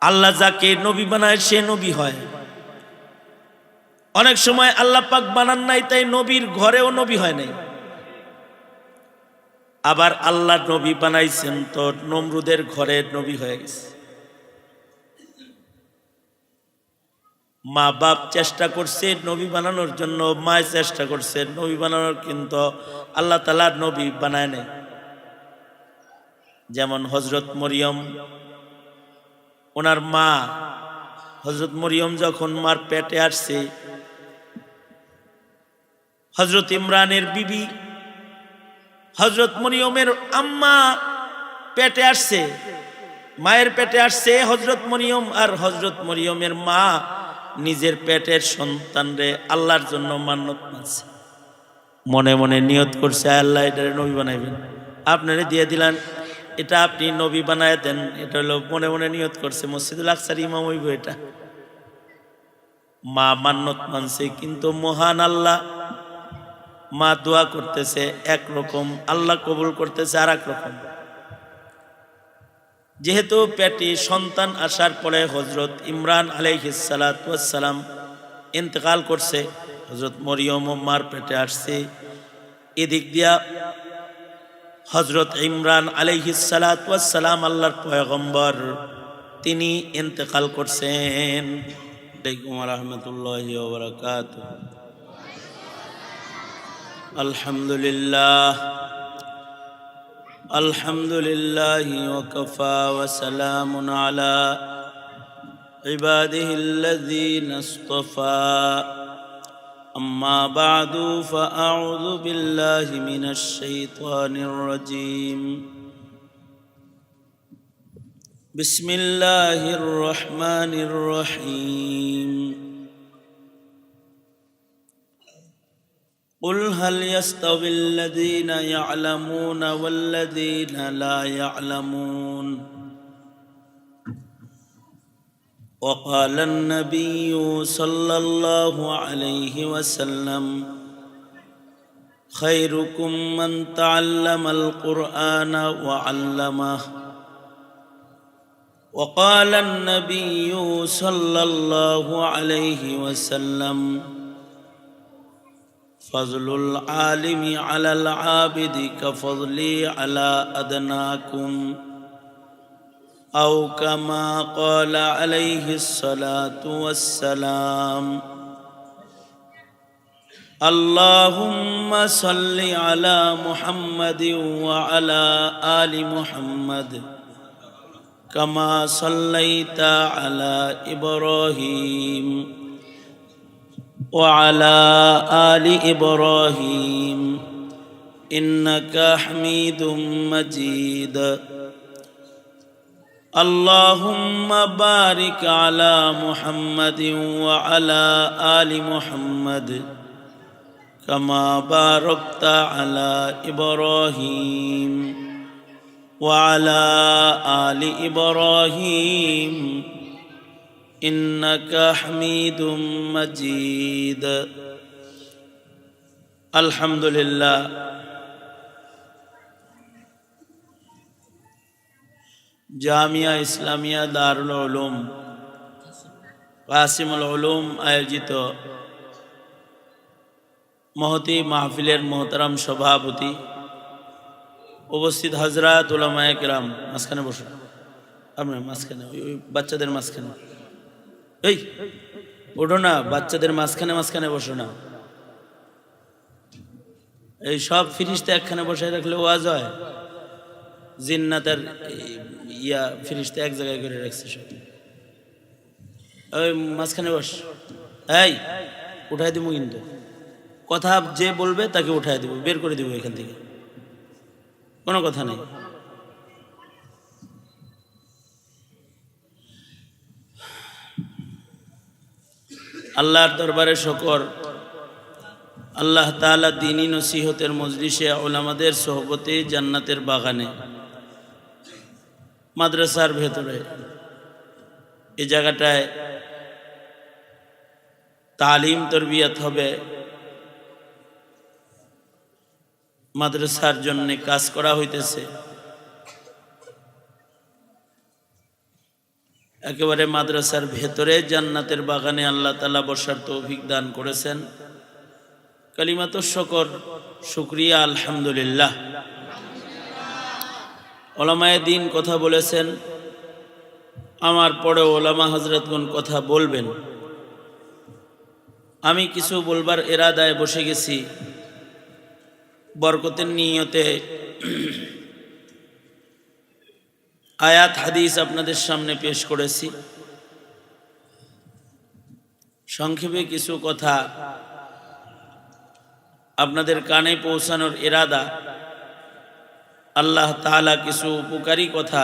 আল্লাহ যাকে নবী বানায় সে নবী হয়। অনেক সময় আল্লাহ পাক বানান নাই, তাই নবীর ঘরেও নবী হয় নাই। আবার আল্লাহ নবী বানাইছেন তো নমরুদের ঘরে নবী হয়ে গেছে। মা বাপ চেষ্টা করছে নবী বানানোর জন্য, মায় চেষ্টা করছে নবী বানানোর, কিন্তু আল্লাহ তাআলা নবী বানায় নাই। যেমন হযরত মরিয়ম, ওনার মা হযরত মরিয়ম যখন মার পেটে আসছে, হযরত ইমরানের বিবি হযরত মরিয়মের আম্মা পেটে আসছে, মায়ের পেটে আসছে হযরত মরিয়ম, আর হযরত মরিয়মের মা নিজের পেটের সন্তানরে আল্লাহর জন্য মান্নত মানছে, মনে মনে নিয়ত করছে আল্লাহ এটারে নবী বানাইবেন, আপনারে দিয়ে দিলেন, এটা আপনি নবী বানায় দেন। এটা হলো মনে মনে নিয়ত করছে, মসজিদুল আকসার ইমাম হইব এটা। মা মান্নত মানছে, কিন্তু মহান আল্লাহ, মা দোয়া করতেছে একরকম, আল্লাহ কবুল করতেছে আর এক রকম। যেহেতু পেটে সন্তান আসার পরে হযরত ইমরান আলাইহিস সালাতু ওয়াস সালাম ইন্তেকাল করছে, হযরত মরিয়ম মার পেটে আসছে, এদিক দিয়া হযরত ইমরান আলাইহিস সালাতু ওয়াস সালাম আল্লাহর পয়গম্বর, তিনি ইন্তেকাল করছেন। আলাইকুম ওয়া রাহমাতুল্লাহি ওয়া বারাকাতুহু। আলহামদুলিল্লাহ আলহামদুলিল্লাহি ওয়া কাফা ওয়া সালামুন আলা ইবাদিহিল্লাযীনা ইসতাফা। أما بعد فأعوذ بالله من الشيطان الرجيم. بسم الله الرحمن الرحيم. قل هل يستوي الذين يعلمون والذين لا يعلمون. وقال النبي صلى الله عليه وسلم خيركم من تعلم القرآن وعلمه. وقال النبي صلى الله عليه وسلم فضل العالم على العابد كفضلي على أدناكم، أو كما قال عليه الصلاة والسلام. اللهم صل على محمد وعلى آل محمد كما صليت على إبراهيم وعلى آل إبراهيم إنك حميد مجيد. اللهم بارك على محمد وعلى آل محمد كما باركت على إبراهيم وعلى آل إبراهيم إنك حميد مجيد. الحمد لله. জামিয়া ইসলামিয়া দারুল উলুম কাসিমুল উলুম আয়োজিত মহতি মাহফিলের মোহতারাম সভাপতি, উপস্থিত হযরত উলামায়ে কেরাম, মাঝখানে বসুন, আপনার মাঝখানে, ওই বাচ্চাদের মাঝখানে, এই ওঠো না, বাচ্চাদের মাঝখানে মাঝখানে বসো না। এই সব ফিরিস্তা একখানে বসায় রাখলে ওয়াজ হয়? জিন্নাতের ফিরিস্তা এক জায়গায় করে রাখছে সব। ওই মাঝখানে বস, এই উঠাই দিব, কিন্তু কথা যে বলবে তাকে উঠাই দিব, বের করে দিব এখান থেকে, কোনো কথা নেই। আল্লাহর দরবারে শুকর, আল্লাহ তাআলা দ্বীনী নসিহতের মজলিসে উলামাদের সোহবতে জান্নাতের বাগানে মাদ্রাসার ভেতরে এই জায়গাটায় তালিম তরবিয়ত হবে, মাদ্রাসার জন্য কাজ করা হইতেছে। একেবারে মাদ্রাসার ভেতরে জান্নাতের বাগানে আল্লাহ তাআলা বসার তৌফিক দান করেছেন। কালিমাত শুকর, শুকরিয়া, আলহামদুলিল্লাহ। ওলামায়ে দ্বীন কথা বলেছেন, আমার পরে ওলামা হযরতগণ কথা বলবেন। আমি কিছু বলবার ইরাদায় বসে গেছি, বরকতের নিয়তে আয়াত হাদিস আপনাদের সামনে পেশ করেছি। সংক্ষেপে কিছু কথা আপনাদের কানে পৌঁছানোর ইরাদা। আল্লাহ তাআলা কিছু উপকারী কথা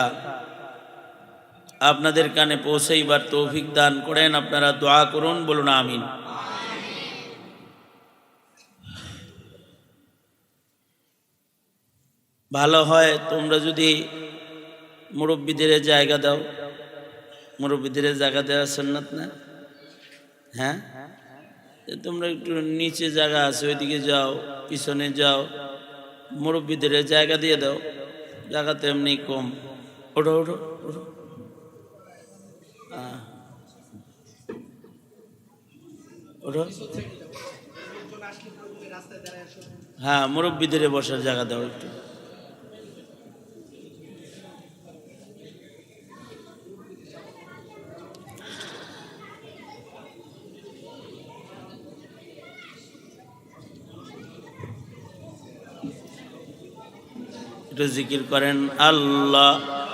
আপনাদের কানে পৌঁছাইবার তৌফিক দান করেন। আপনারা দোয়া করুন, বলুন আমিন। ভালো হয় তোমরা যদি মুরব্বীদের জায়গা দাও। মুরব্বীদের জায়গা দেওয়া সুন্নাত না? হ্যাঁ, তোমরা একটু নিচে জায়গা আছে, ওইদিকে যাও, পিছনে যাও, মুরব্বীদের জায়গা দিয়ে দাও। জায়গা তো এমনি কম। ওঠো ওঠো ওঠো। ওঠো। হ্যাঁ, মুরব্বীদের বসার জায়গা দাও একটু। জিকির করেন আল্লাহ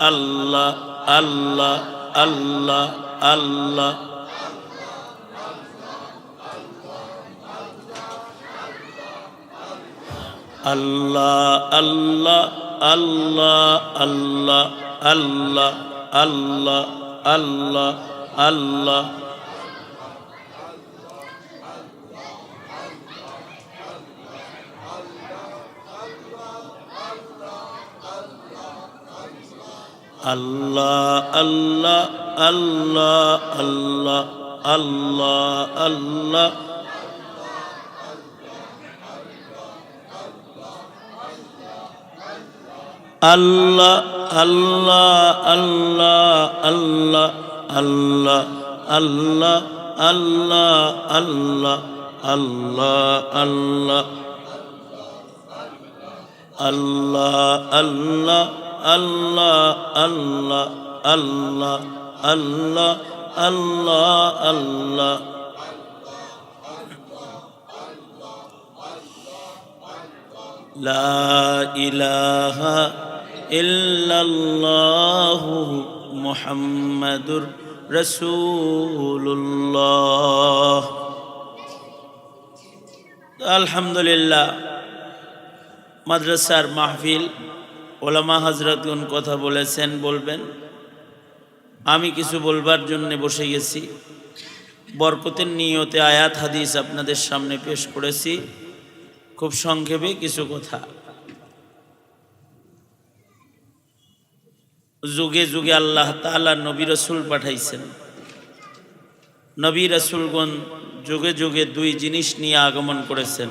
আল্লাহ আল্লাহ আল্লাহ আল্লাহ। আল্লাহ আল্লাহ আল্লাহ আল্লাহ আল্লাহ আল্লাহ আল্লাহ আল্লাহ। আল্লাহ আল্লাহ আল্লাহ আল্লাহ আল্লাহ আল্লাহ। আল্লাহ আল্লাহ আল্লাহ আল্লাহ আল্লাহ আল্লাহ আল্লাহ আল্লাহ আল্লাহ আল্লাহ আল্লাহ আল্লাহ আল্লাহ আল্লাহ আল্লাহ আল্লাহ আল্লাহ। লা ইলাহা ইল্লাল্লাহু মুহাম্মাদুর রাসূলুল্লাহ। আলহামদুলিল্লাহ, মাদ্রাসার মাহফিল, ওলামা হযরতগণ কথা বলেছেন, বলবেন। আমি কিছু বলবার জন্য বসে গেছি। বরকতের নিয়তে আয়াত হাদিস আপনাদের সামনে পেশ করেছি। খুব সংক্ষেপে কিছু কথা। যুগে যুগে আল্লাহ তাআলা নবী রাসূল পাঠাইছেন। নবী রাসূলগণ যুগে যুগে দুই জিনিস নিয়ে আগমন করেছেন।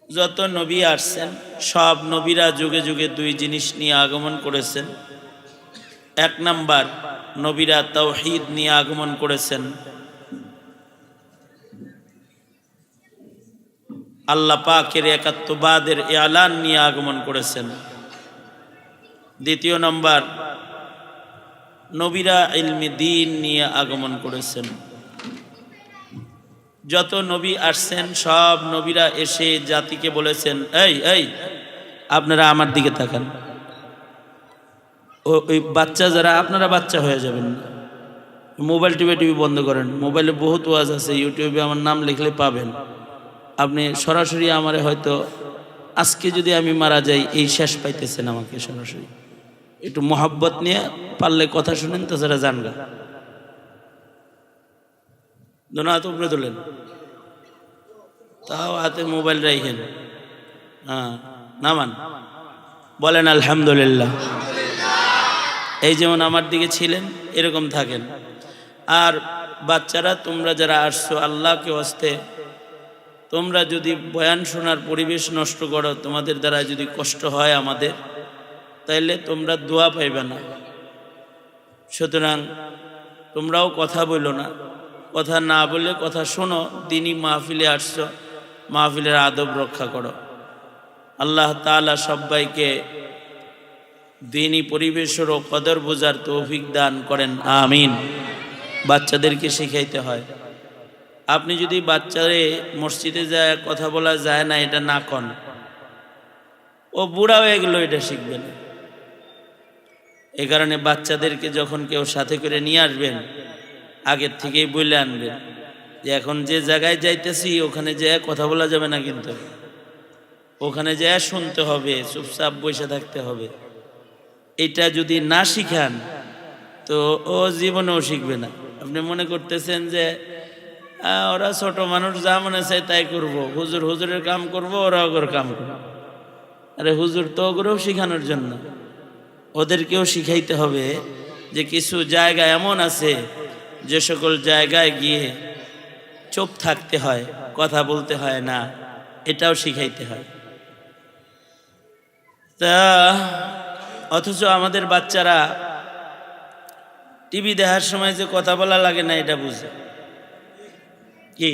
যত নবী আসছেন সব নবীরা যুগে যুগে দুই জিনিস নিয়ে আগমন করেছেন। এক নাম্বার, নবীরা তাওহীদ নিয়ে আগমন করেছেন। আল্লাহ পাকের একাত্মবাদের এলান নিয়ে আগমন করেছেন। দ্বিতীয় নম্বর, নবীরা ইলমি দ্বীন নিয়ে আগমন করেছেন। যত নবী আসছেন সব নবীরা এসে জাতিকে বলেছেন, এই এই আপনারা আমার দিকে তাকান। ওই বাচ্চা যারা, আপনারা বাচ্চা হয়ে যাবেন। মোবাইল টিভি বন্ধ করেন। মোবাইলে বহুত ওয়াজ আছে, ইউটিউবে আমার নাম লিখলে পাবেন। আপনি সরাসরি আমারে হয়তো আজকে যদি আমি মারা যাই, এই শেষ পাইতেছেন আমাকে সরাসরি। একটু মহব্বত নিয়ে পারলে কথা শুনেন, তাছাড়া জানগা। দোনো হাত উপরে তোলেন, তাও হাতে মোবাইল রাখেন। হ্যাঁ, নামান, বলেন আলহামদুলিল্লাহ। এই যেমন আমার দিকে ছিলেন এরকম থাকেন। আর বাচ্চারা, তোমরা যারা আসছো, আল্লাহকে ওয়াস্তে তোমরা যদি বয়ান শোনার পরিবেশ নষ্ট করো, তোমাদের দ্বারা যদি কষ্ট হয় আমাদের, তাইলে তোমরা দোয়া পাইবে না। সুতরাং তোমরাও কথা বলো না, কথা না বলে কথা শোনো। দিনই মাহফিলে আসছো, মাহফিলের আদব রক্ষা করো। আল্লাহ তাআলা সবাইকে দিনই পরিবেশেরও কদর বোঝার তৌফিক দান করেন, আমিন। বাচ্চাদেরকে শিখাইতে হয়। আপনি যদি বাচ্চারে মসজিদে যায় কথা বলা যায় না এটা না কন, ও বুড়া হয়ে গেল, এটা শিখবে না। এই কারণে বাচ্চাদেরকে যখন কেউ সাথে করে নিয়ে আসবেন, আগের থেকেই বলে আনবেন যে এখন যে জায়গায় যাইতেছি ওখানে যেয়ে কথা বলা যাবে না, কিন্তু ওখানে যেয়ে শুনতে হবে, চুপচাপ বসে থাকতে হবে। এটা যদি না শিখান তো ও জীবনেও শিখবে না। আপনি মনে করতেছেন যে ওরা ছোট মানুষ, যা মনে চায় তাই করবো, হুজুর হুজুরের কাম করব, ওরা ওর কাম করবো। আরে হুজুর তো ওগুলোও শিখানোর জন্য, ওদেরকেও শিখাইতে হবে যে কিছু জায়গা এমন আছে যে সকল জায়গায় গিয়ে চুপ থাকতে হয়, কথা বলতে হয় না, এটাও শিখাইতে হয়। তা অথচ আমাদের বাচ্চারা টিভি দেখার সময় যে কথা বলা লাগে না এটা বুঝে কি?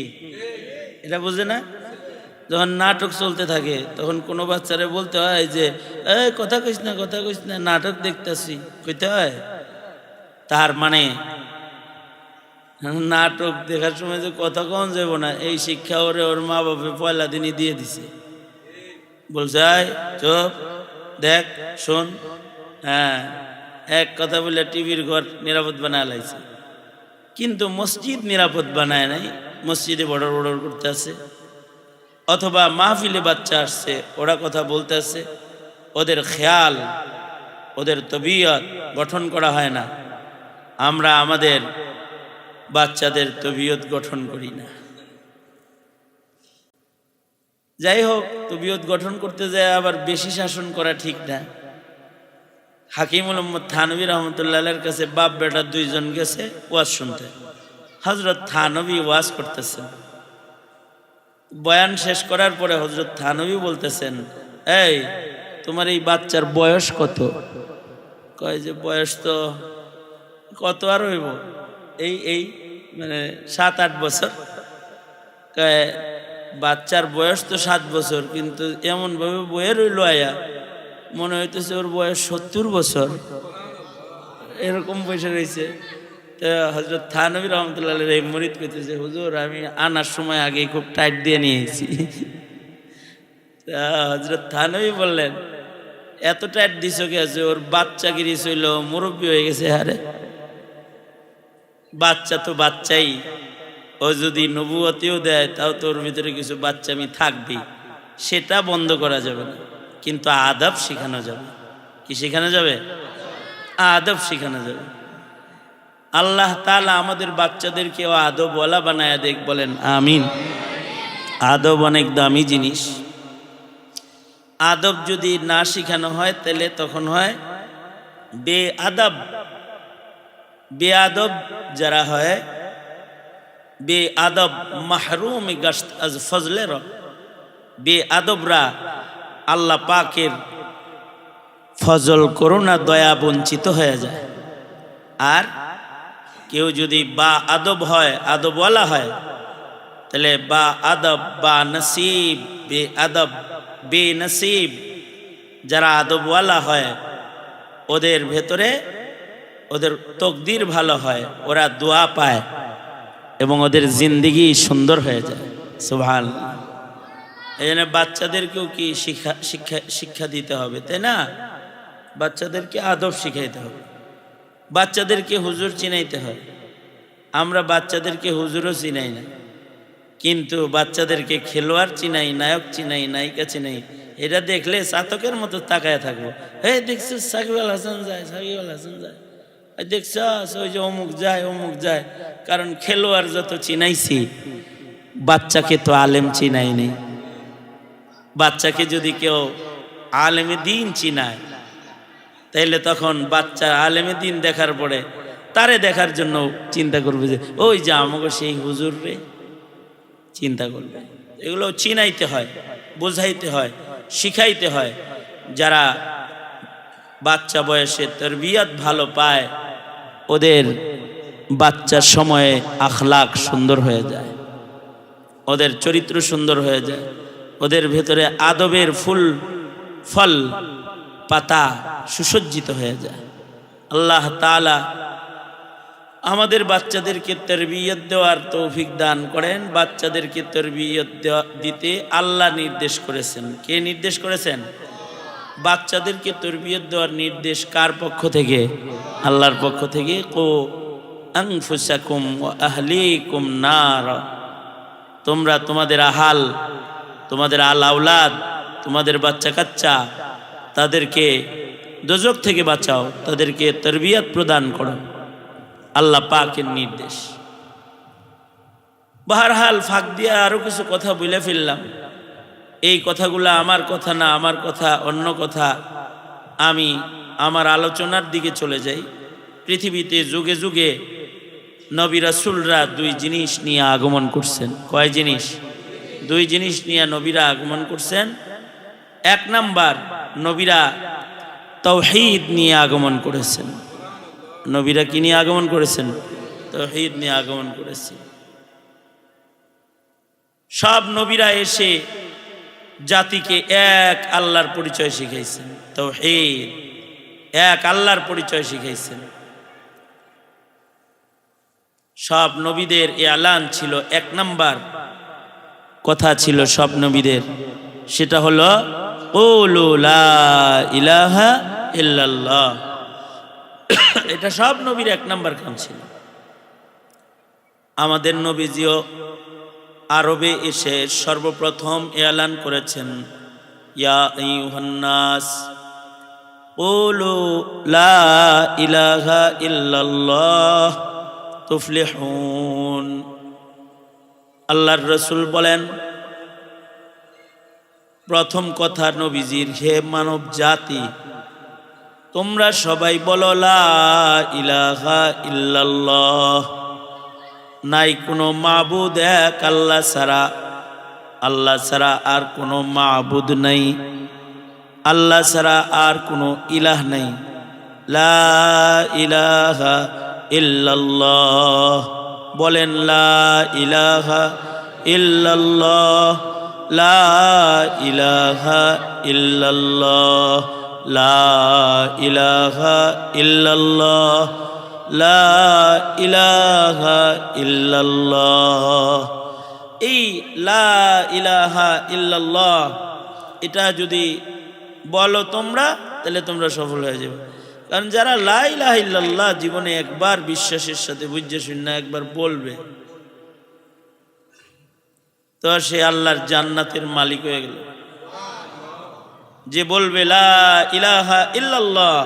এটা বুঝে না। যখন নাটক চলতে থাকে তখন কোনো বাচ্চারা বলতে হয় যে এই কথা কইস না, কথা কইস না, নাটক দেখতেছি, কইতে হয়। তার মানে নাটক দেখার সময় যে কথা কন যাব না, এই শিক্ষা ওরে ওর মা বাপে পয়লা দিনই দিয়ে দিছে। বলছে চুপ, দেখ, শোন। হ্যাঁ, এক কথা বলে টিভির ঘর নিরাপদ বানায় লাইছে, কিন্তু মসজিদ নিরাপদ বানায় নাই। মসজিদে বড় বড় করতে আছে, অথবা মাহফিলে বাচ্চা আসছে, ওরা কথা বলতে আছে, ওদের খেয়াল, ওদের তবিয়ত গঠন করা হয় না। আমরা আমাদের বাচ্চাদের তবিয়ত গঠন করি না। যাই হোক, তবিয়ত গঠন করতে যায় আবার বেশি শাসন করা ঠিক না। হাকিমুল উম্মত থানভী রহমতুল্লাহের কাছে বাপ বেটা দুইজন গেছে ওয়াজ শুনতে। হযরত থানভী ওয়াজ করতেছেন, বয়ান শেষ করার পরে হযরত থানভী বলতেছেন, এই তোমার এই বাচ্চার বয়স কত? কয় যে বয়স তো কত আর হইব, এই মানে 7-8 বছর। কয় বাচ্চার বয়স তো 7 বছর, কিন্তু এমন ভাবে বয়ে রইল আয়া মনে হইতেছে ওর বয়স 70 বছর, এরকম বসে রয়েছে। তো হযরত থানভী রহমতুল্লাহ এই মুরিদ কইতেছে, হুজুর আমি আনার সময় আগে খুব টাইট দিয়ে নিয়েছি। হযরত থানভী বললেন, এত টাইট দিছো কে? আছে ওর বাচ্চাগিরি ছিল, মুরব্বী হয়ে গেছে। আরে বাচ্চা তো বাচ্চাই, ও যদি নবুয়তিও দেয় তাও তোর ভিতরে কিছু বাচ্চামি থাকবেই, সেটা বন্ধ করা যাবে না, কিন্তু আদব শেখানো যাবে। কি শেখানো যাবে? আদব শেখানো যাবে। আল্লাহ তাআলা আমাদের বাচ্চাদেরকেও আদবওয়ালা বানায় দেখ, বলেন আমিন। আদব অনেক দামি জিনিস। আদব যদি না শেখানো হয় তাহলে তখন হয় বেআদব। বেআদব যারা হয়, বেআদব মাহরুম গাশত আজ ফজলে রব। বেআদবরা আল্লাহ পাকের ফজল করুণা দয়া বঞ্চিত হয়ে যায়। আর কেউ যদি বা আদব হয়, আদবওয়ালা হয়, তাহলে বা আদব বা নসিব, বে আদব বে নসিব যারা আদবওয়ালা হয় ওদের ভেতরে ওদের তকদির ভালো হয়, ওরা দোয়া পায় এবং ওদের জিন্দেগি সুন্দর হয়ে যায়। সুবহানাল্লাহ। এই জন্য বাচ্চাদেরকেও কি শিক্ষা দিতে হবে, তাই না? বাচ্চাদেরকে আদব শিখাইতে হবে, বাচ্চাদেরকে হুজুর চিনাইতে হয়। আমরা বাচ্চাদেরকে হুজুরও চিনাই না, কিন্তু বাচ্চাদেরকে খেলোয়াড় চিনাই, নায়ক চিনাই, নায়িকা চিনাই। এটা দেখলে চাতকের মতো তাকায় থাকবো। এই দেখছিস সাকিব আল হাসান যায়, সাকিব আল হাসান যায়, দেখছিস ওই যে অমুক যায়, অমুক যায়। কারণ খেলোয়াড় যত চিনাইছি, বাচ্চাকে তো আলেম চিনাই নেই। বাচ্চাকে যদি কেউ আলেমে দিন চিনায়, তাইলে তখন বাচ্চা আলেমে দিন দেখার পরে তারে দেখার জন্য চিন্তা করবে যে ওই যে আমাকে সেই হুজুর রে, চিন্তা করবে। এগুলো চিনাইতে হয়, বোঝাইতে হয়, শিখাইতে হয়। যারা বাচ্চা বয়সে তরবিয়ত ভালো পায়, ওদের বাচ্চার সময়ে আখলাক সুন্দর হয়ে যায়, ওদের চরিত্র সুন্দর হয়ে যায়, ওদের ভেতরে আদবের ফুল ফল পাতা সুসজ্জিত হয়ে যায়। আল্লাহ তাআলা আমাদের বাচ্চাদেরকে তরবিয়ত দেওয়ার তৌফিক দান করেন। বাচ্চাদেরকে তরবিয়ত দিতে আল্লাহ নির্দেশ করেছেন। কে নির্দেশ করেছেন? বাচ্চাদেরকে তরবিয়ত দেওয়ার নির্দেশ কার পক্ষ থেকে? আল্লাহর পক্ষ থেকে। কো আনফুসাকুম ওয়া আহলিকুম নার, তোমরা তোমাদের আহাল, তোমাদের আওলাদ, তোমাদের বাচ্চা কাচ্চা, তাদেরকে দোজখ থেকে বাঁচাও, তাদেরকে তরবিয়ত প্রদান করো, আল্লাহ পাকের নির্দেশ। বাহরহাল ফাঁক দিয়ে আরো কিছু কথা বলে ফেললাম। এই কথাগুলো আমার কথা না, আমার কথা অন্য কথা। আমি আমার আলোচনার দিকে চলে যাই। পৃথিবীতে যুগে যুগে নবী রাসূলরা দুই জিনিস নিয়ে আগমন করছেন। কয় জিনিস? দুই জিনিস নিয়ে নবীরা আগমন করছেন। এক নাম্বার, নবীরা তাওহীদ নিয়ে আগমন করেছেন। নবীরা কি নিয়ে আগমন করেছেন? তাওহীদ নিয়ে আগমন করেছেন। সব নবীরা এসে জাতিকে এক আল্লাহর পরিচয় শিখাইছেন। তাওহীদ, এক আল্লাহর পরিচয় শিখাইছেন। সব নবীদের এলান ছিল, এক নাম্বার কথা ছিল সব নবীদের, সেটা হলো কুলু লা ইলাহা ইল্লাল্লাহ। এটা সব নবীর এক নাম্বার কাম ছিল। আমাদের নবীজিও আরবে এসে সর্বপ্রথম এলান করেছেন, ইয়া আইয়ুহান নাস কুলু লা ইলাহা ইল্লাল্লাহ তুফলিহুন। আল্লাহর রাসূল বলেন, প্রথম কথা নবীজির, হে মানব জাতি, তোমরা সবাই বলো লা ইলাহা ইল্লাল্লাহ, নাই কোনো মাবুদ এক আল্লাহ ছাড়া, আল্লাহ ছাড়া আর কোনো মাবুদ নাই, আল্লাহ ছাড়া আর কোনো ইলাহ নাই। লা ইলাহা ইল্লাল্লাহ, বলেন লা ইলাহা ইল্লাল্লাহ, লা ইলাহা ইল্লাল্লাহ, লা ইলাহা ইল্লাল্লাহ, লা ইলাহা ইল্লাল্লাহ। এই লা ইলাহা ইল্লাল্লাহ এটা যদি বলো তোমরা, তাহলে তোমরা সফল হয়ে যাবে। কারণ যারা লা ইলাহা ইল্লাল্লাহ জীবনে একবার বিশ্বাসের সাথে বুঝে শুনে একবার বলবে, তো সে আল্লাহর জান্নাতের মালিক হয়ে গেল। যে বলবে লা ইলাহা ইল্লাল্লাহ,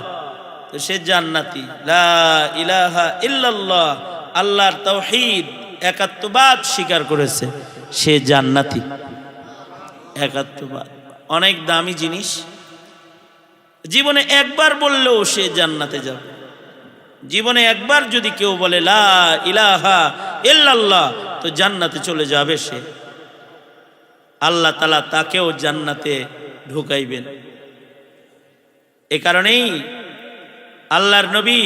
তো সে জান্নাতি। লা ইলাহা ইল্লাল্লাহ, আল্লাহর তাওহীদ একাত্মবাদ স্বীকার করেছে, সে জান্নাতি। একাত্মবাদ অনেক দামি জিনিস, জীবনে একবার বললেও সে জান্নাতে যাবে। জীবনে একবার যদি কেউ বলে লা ইলাহা ইল্লাল্লাহ, তো জান্নাতে চলে যাবে সে। আল্লাহ তাআলা তাকেও জান্নাতে ঢুকাইবেন। এ কারণেই আল্লাহর নবী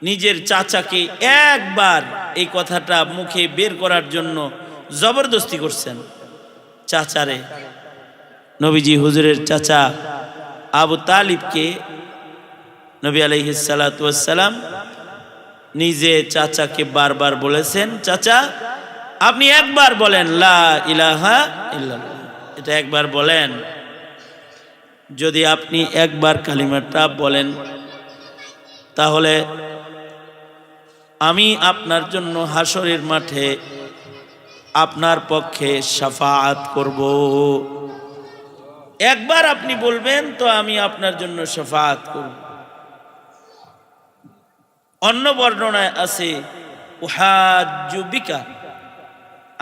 নিজের চাচাকে একবার এই কথাটা মুখে বের করার জন্য জবরদস্তি করছেন। চাচারে, নবীজি হুজুরের চাচা আবু তালিবকে নবী আলাইহিস সালাতু ওয়াস সালাম নিজে চাচাকে বারবার বলেছেন, চাচা আপনি একবার বলেন লা ইলাহা ইল্লাল্লাহ, এটা একবার বলেন। যদি আপনি একবার কালিমাটা বলেন, তাহলে আমি আপনার জন্য হাসরের মাঠে আপনার পক্ষে শাফাআত করব। একবার আপনি বলবেন তো আমি আপনার জন্য শাফাআত করব। অন্য বর্ণনায় আছে উহাজ্জু বিকা,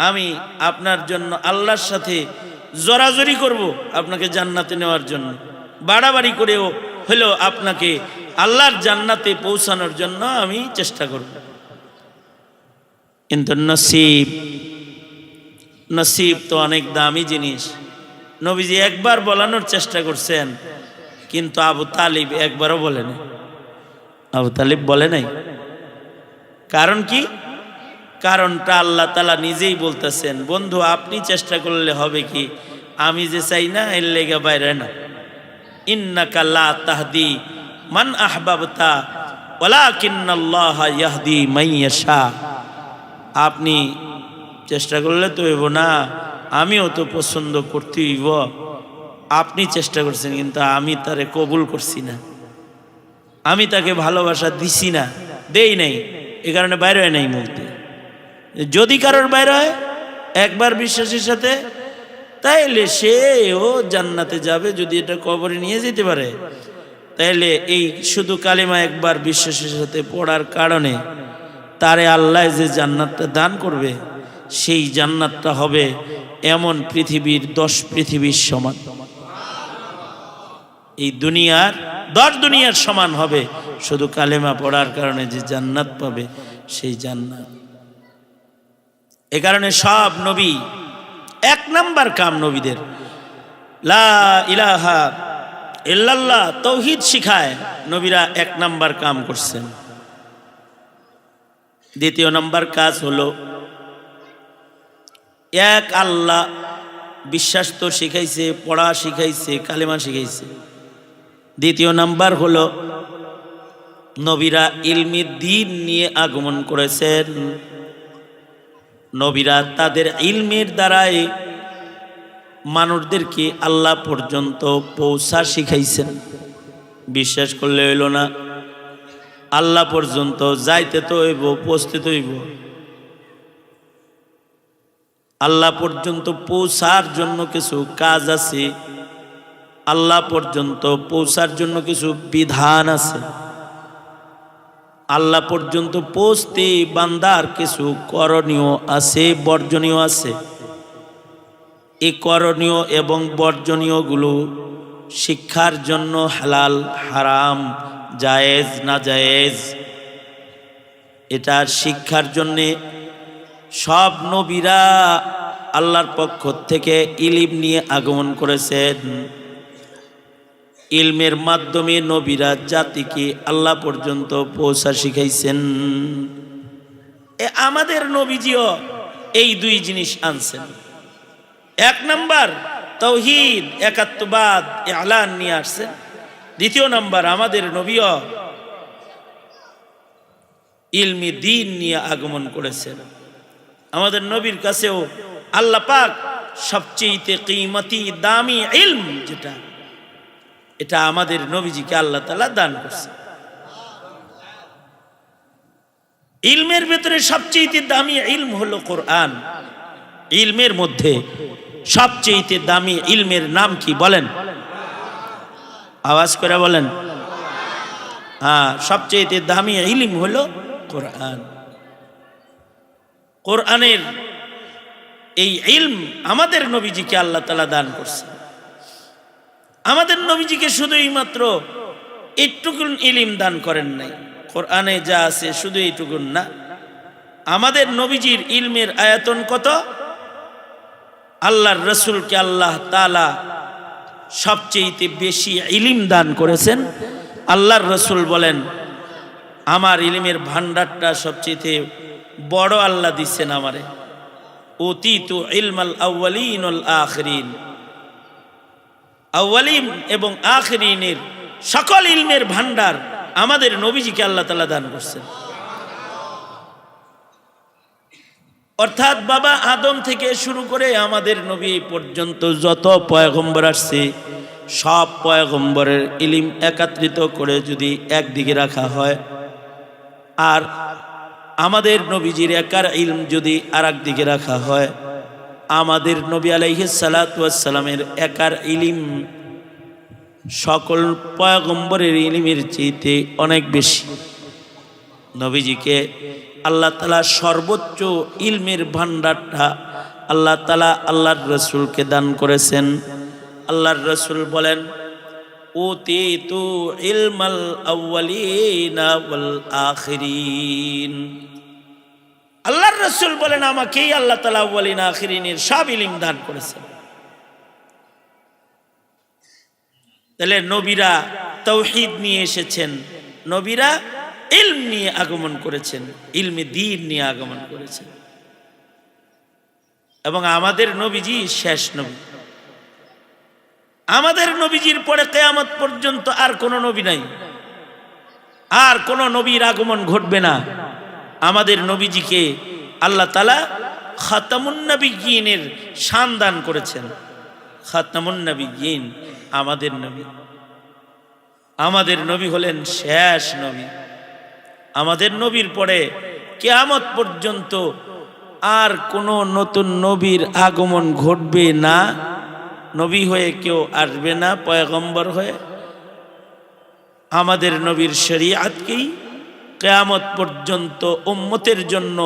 আমি আপনার জন্য আল্লাহর সাথে জোরাজুরি করব আপনাকে জান্নাতে নেওয়ার জন্য, বাড়াবাড়ি করেও হলেও আপনাকে আল্লাহর জান্নাতে পৌঁছানোর জন্য আমি চেষ্টা করব। কিন্তু নসিব তো অনেক দামি জিনিস। নবীজি একবার বলানোর চেষ্টা করছেন, কিন্তু আবু তালিব একবারও বলে নাই। আবু তালিব বলে নাই। কারণ কি? কারণটা আল্লাহ তাআলা নিজেই বলতেছেন, বন্ধু আপনি চেষ্টা করলে হবে কি, আমি যে চাই না এর লেগে বাইরে না। ইন্নাকা লা তাহদি মান আহবাবতা ওয়ালাকিন্নাল্লাহা ইয়াহদি মান ইয়াশা। আপনি চেষ্টা করলে তো হইব না, আমিও তো পছন্দ করতে হইব। আপনি চেষ্টা করছেন কিন্তু আমি তারে কবুল করছি না, আমি তাকে ভালোবাসা দিছি না, দেই নাই, এ কারণে বাইরে হয় নাই মুক্তি। যদি কারোর বাইরে হয় একবার বিশ্বাসের সাথে, তাইলে সেও জান্নাতে যাবে। যদি এটা কবরে নিয়ে যেতে পারে, তাইলে এই শুধু কালিমা একবার বিশ্বাসের সাথে পড়ার কারণে তারে আল্লাহ যে জান্নাতটা দান করবে, সেই জান্নাতটা হবে এমন পৃথিবীর 10 পৃথিবীর সমান। এই দুনিয়ার 10 দুনিয়ার সমান হবে শুধু কালেমা পড়ার কারণে যে জান্নাত পাবে, সেই জান্নাত। এ কারণে সব নবী 1 নাম্বার কাম নবীদের লা ইলাহা ইল্লাল্লাহ তাওহীদ শিখায়। নবীরা 1 নাম্বার কাম করছেন। দ্বিতীয় নাম্বার কাজ হলো এক আল্লাহ বিশ্বাস তো শিখাইছে, পড়া শিখাইছে, কালেমা শিখাইছে। দ্বিতীয় নাম্বার হলো নবীরা ইলমি দ্বীন নিয়ে আগমন করেছেন। নবীরা তাদের ইলমের দ্বারাই মানুষদেরকে আল্লাহ পর্যন্ত পৌঁছা শিখাইছেন। বিশ্বাস করলে হইল না, আল্লাহ পর্যন্ত যাইতে তো হইব, পৌঁছতে তো হইব। আল্লাহ পর্যন্ত পৌঁছার জন্য কিছু কাজ আছে, আল্লাহ পর্যন্ত পৌঁছার জন্য কিছু বিধান আছে, আল্লাহ পর্যন্ত পৌঁছতে বান্দার কিছু করণীয় আছে, বর্জনীয় আছে। এই করণীয় এবং বর্জনীয়গুলো শিক্ষার জন্য হালাল হারাম, জায়েজ না জায়েজ, এটা শিক্ষার জন্যে সব নবীরা আল্লাহর পক্ষ থেকে ইলম নিয়ে আগমন করেছেন। ইলমের মাধ্যমে নবীরা জাতিকে আল্লাহ পর্যন্ত পৌঁছা শিখাইছেন। আমাদের নবীজিও এই 2 জিনিস আনছেন। 1 নাম্বার তাওহীদ একাত্মবাদ এলান নিয়ে আসছেন। দ্বিতীয় নাম্বার আমাদের নবীও ইলমি দ্বীন নিয়ে আগমন করেছেন। আমাদের নবীর কাছেও আল্লাহ পাক সবচেয়ে কিমতি দামি ইলম যেটা, এটা আমাদের নবীজিকে আল্লাহ তাআলা দান করছে। ইলমের ভেতরে সবচেয়ে দামি ইলম হলো কোরআন। ইলমের মধ্যে সবচেয়ে দামি ইলমের নাম কি বলেন? আওয়াজ করে বলেন। হ্যাঁ, সবচেয়ে দামি ইলম হলো কোরআন। কোরআনের এই ইলম আমাদের নবীজিকে আল্লাহ তাআলা দান করছে। আমাদের নবীজিকে শুধুই মাত্র এইটুকুন ইলম দান করেন নাই। কোরআনে যা আছে শুধু এইটুকুন না, আমাদের নবীজির ইলমের আয়তন কত? আল্লাহর রসুলকে আল্লাহ তাআলা সবচেয়ে বেশি ইলম দান করেছেন। আল্লাহর রসুল বলেন, আমার ইলমের ভান্ডারটা সবচেয়ে বড় আল্লাহ দিচ্ছেন আমারে। উতিতু ইলমাল আউয়ালিন ওয়াল আখিরিন। আউয়ালিন এবং আখিরিনের সকল ইলমের ভান্ডার আমাদের নবীজিকে আল্লাহ তাআলা দান করছেন। অর্থাৎ বাবা আদম থেকে শুরু করে আমাদের নবী পর্যন্ত যত পয়গম্বর আসছে, সব পয়গম্বরের ইলম একত্রিত করে যদি একদিকে রাখা হয়, আর আমাদের নবীজির একার ইলম যদি আর একদিকে রাখা হয়, আমাদের নবী আলাইহিস সালাতু ওয়াস সালামের একার ইলম সকল পয়গম্বরের ইলমের চেয়ে অনেক বেশি। নবীজিকে আল্লাহ তাআলা সর্বোচ্চ ইলমের ভান্ডারটা আল্লাহ তাআলা আল্লাহর রসুলকে দান করেছেন। আল্লাহর রসুল বলেন, উতিতু ইলমাল আউয়ালিনা ওয়াল আখিরিন। আল্লাহর রসুল বলেন, আমাকেই আল্লাহ তাআলা আউয়ালিন আখিরিনের সব ইলম দান করেছেন। তাহলে নবীরা তাওহীদ নিয়ে এসেছেন, নবীরা ইলম নিয়ে আগমন করেছেন, ইলমে দ্বীন নিয়ে আগমন করেছেন। এবং আমাদের নবীজি শেষ নবী। আমাদের নবীজির পরে কিয়ামত পর্যন্ত আর কোনো নবী নাই, আর কোনো নবীর আগমন ঘটবে না। আমাদের নবীজিকে আল্লাহ তাআলা খাতামুন নবিয়্যিনের শান দান করেছেন। খাতামুন নবিয়্যিন আমাদের নবী। আমাদের নবী হলেন শেষ নবী। আমাদের নবীর পরে কিয়ামত পর্যন্ত আর কোনো নতুন নবীর আগমন ঘটবে না। নবী হয়ে কেউ আসবে না, পয়গম্বর হয়ে। আমাদের নবীর শরীয়তকেই কিয়ামত পর্যন্ত উম্মতের জন্য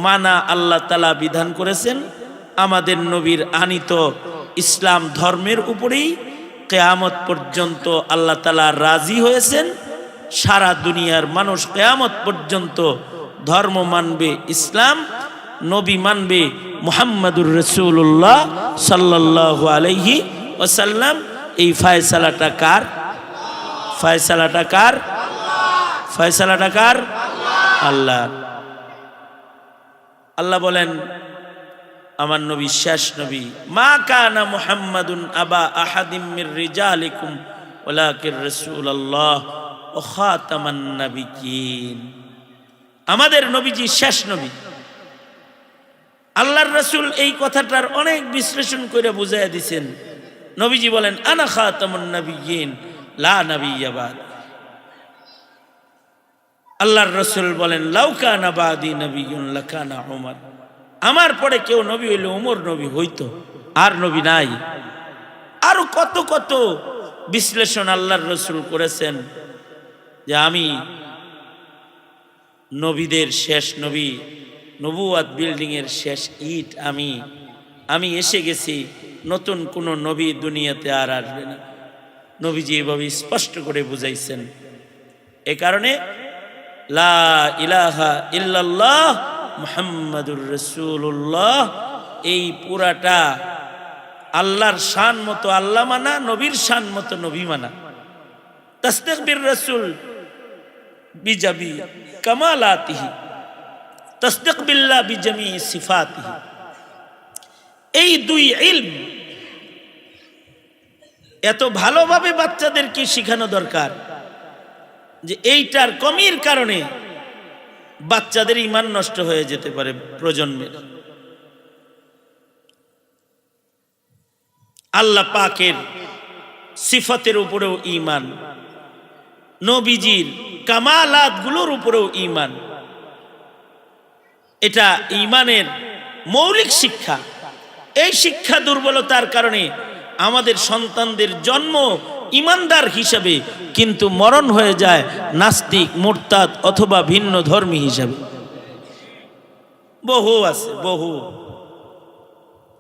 মানা আল্লাহ তাআলা বিধান করেছেন। আমাদের নবীর আনিত ইসলাম ধর্মের উপরেই কিয়ামত পর্যন্ত আল্লাহ তাআলা রাজি হয়েছেন। সারা দুনিয়ার মানুষ কিয়ামত পর্যন্ত ধর্ম মানবে ইসলাম, নবী মানবে মুহাম্মাদুর রাসূলুল্লাহ সাল্লাল্লাহু আলাইহি ওয়াসাল্লাম। এই ফয়সালাটা কার? ফয়সালাটা কার? ফয়সালাটা কার? আল্লাহ। আল্লাহ বলেন আমার নবী শেষ নবী। মা কানা মুহাম্মাদুন আবা আহাদিম মির রিজালিকুম ওয়ালাকির রাসূলুল্লাহ ওয়া খাতামান নাবিয়্যিন। আমাদের নবীজি শেষ নবী। আল্লাহর রাসূল এই কথাটার অনেক বিশ্লেষণ করে বুঝাইয়া দিয়েছেন। নবীজি বলেন আনা খাতামুন নাবিয়্যিন লা নাবিয়্যা বাদ। আল্লাহর রাসূল বলেন লাউ কানা বাদি নাবিয়্যুন লাকানা উমর। আমার পরে কেউ নবী হইলে উমর নবী হইতো, আর নবী নাই। আরো কত কত বিশ্লেষণ আল্লাহর রাসূল করেছেন যে আমি নবীদের শেষ নবী, নবুয়াত বিল্ডিং এর শেষ ইট আমি এসে গেছি, নতুন কোন নবী দুনিয়াতে আর আসবে না। নবীজি এভাবে স্পষ্ট করে বুঝাইছেন। এ কারণে লা ইলাহা ইল্লাল্লাহ মুহাম্মাদুর রাসূলুল্লাহ এই পুরাটা আল্লাহর শান মতো আল্লাহ মানা, নবীর শান মতো নবী মানা। তাসদীক বির রাসূল বিজাবি কামালাতিহি, তাসদীক বিল্লাহ বিজামি সিফাতিহি। এই দুই ইলম এত ভালোভাবে বাচ্চাদেরকে শেখানো দরকার যে এইটার কমির কারণে বাচ্চাদের ঈমান নষ্ট হয়ে যেতে পারে প্রজন্মের। আল্লাহ পাকের সিফাতের উপরেও ঈমান, নবীজির কামালাত গুলোর উপরেও ঈমান। এটা ঈমানের মৌলিক শিক্ষা। এই শিক্ষা দুর্বলতার কারণে আমাদের সন্তানদের জন্ম ঈমানদার হিসাবে, কিন্তু মরণ হয়ে যায় নাস্তিক, মুরতাদ অথবা ভিন্ন ধর্মী হিসাবে। বহু আছে, বহু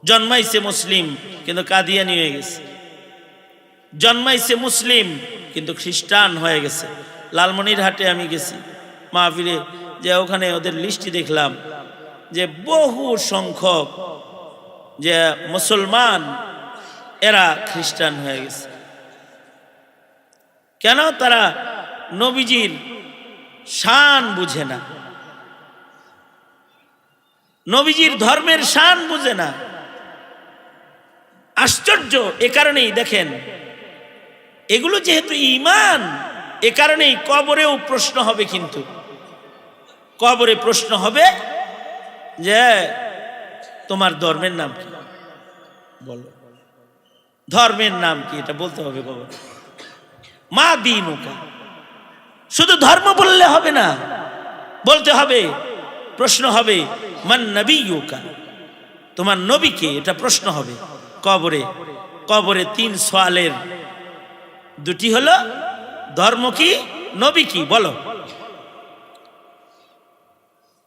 জন্মাইছে মুসলিম কিন্তু কাদিয়ানি হয়ে গেছে, জন্মাইছে মুসলিম কিন্তু খ্রিস্টান হয়ে গেছে। লালমনিরহাটে আমি গেছি মাহফিলে, যে ওখানে ওদের লিস্টে দেখলাম যে বহু সংখ্যক যে মুসলমান এরা খ্রিস্টান হয়ে গেছে। কেন? তারা নবীজির শান বুঝে না, নবীজির ধর্মের শান বুঝে না। আশ্চর্য। এ কারণেই দেখেন, এগুলো যেহেতু ঈমান, এ কারণেই কবরেও প্রশ্ন হবে। কিন্তু কবরে প্রশ্ন হবে যে তোমার ধর্মের নাম কি, বলো ধর্মের নাম কি, এটা বলতে হবে কবরে। মা দীনুকা, শুধু ধর্ম বললে হবে না, বলতে হবে, প্রশ্ন হবে মান নবিয়ুকা, তোমার নবী কে, এটা প্রশ্ন হবে কবরে। কবরে 3 সওয়ালের 2টি হলো ধর্ম কি, নবী কি, বলো।